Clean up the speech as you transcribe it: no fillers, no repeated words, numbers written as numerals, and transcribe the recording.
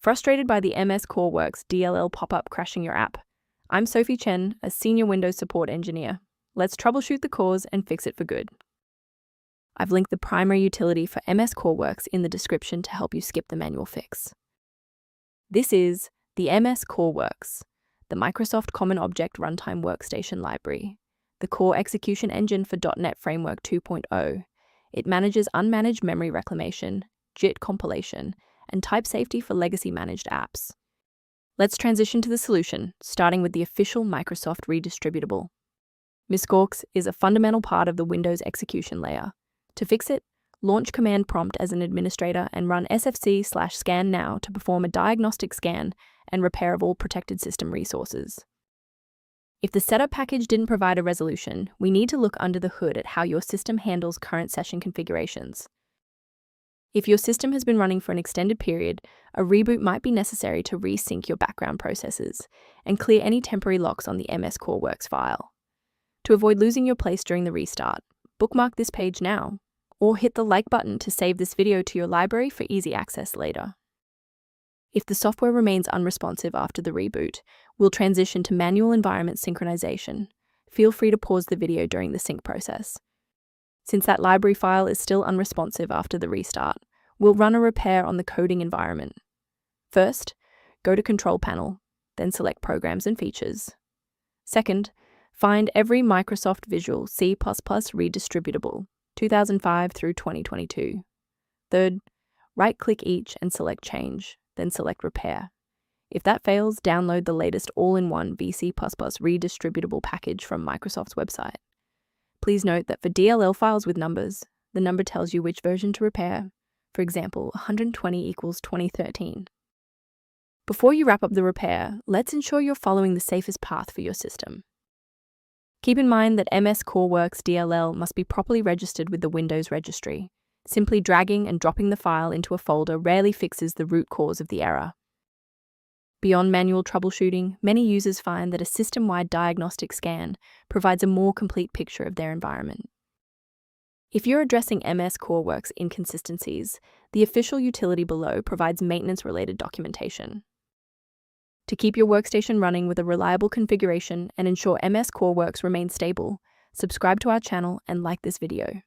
Frustrated by the Mscorwks DLL pop-up crashing your app? I'm Sophie Chen, a senior Windows support engineer. Let's troubleshoot the cause and fix it for good. I've linked the primary utility for Mscorwks in the description to help you skip the manual fix. This is the Mscorwks, the Microsoft Common Object Runtime Workstation library, the core execution engine for .NET Framework 2.0. It manages unmanaged memory reclamation, JIT compilation, and type safety for legacy managed apps. Let's transition to the solution, starting with the official Microsoft redistributable. Mscorwks is a fundamental part of the Windows execution layer. To fix it, launch Command Prompt as an administrator and run sfc/scan now to perform a diagnostic scan and repair of all protected system resources. If the setup package didn't provide a resolution, we need to look under the hood at how your system handles current session configurations. If your system has been running for an extended period, a reboot might be necessary to resync your background processes and clear any temporary locks on the Mscorwks file. To avoid losing your place during the restart, bookmark this page now, or hit the like button to save this video to your library for easy access later. If the software remains unresponsive after the reboot, we'll transition to manual environment synchronization. Feel free to pause the video during the sync process. Since that library file is still unresponsive after the restart, we'll run a repair on the coding environment. First, go to Control Panel, then select Programs and Features. Second, find every Microsoft Visual C++ redistributable, 2005 through 2022. Third, right-click each and select Change, then select Repair. If that fails, download the latest all-in-one VC++ redistributable package from Microsoft's website. Please note that for DLL files with numbers, the number tells you which version to repair. For example, 120 equals 2013. Before you wrap up the repair, let's ensure you're following the safest path for your system. Keep in mind that Mscorwks DLL must be properly registered with the Windows registry. Simply dragging and dropping the file into a folder rarely fixes the root cause of the error. Beyond manual troubleshooting, many users find that a system-wide diagnostic scan provides a more complete picture of their environment. If you're addressing Mscorwks inconsistencies, the official utility below provides maintenance-related documentation. To keep your workstation running with a reliable configuration and ensure Mscorwks remains stable, subscribe to our channel and like this video.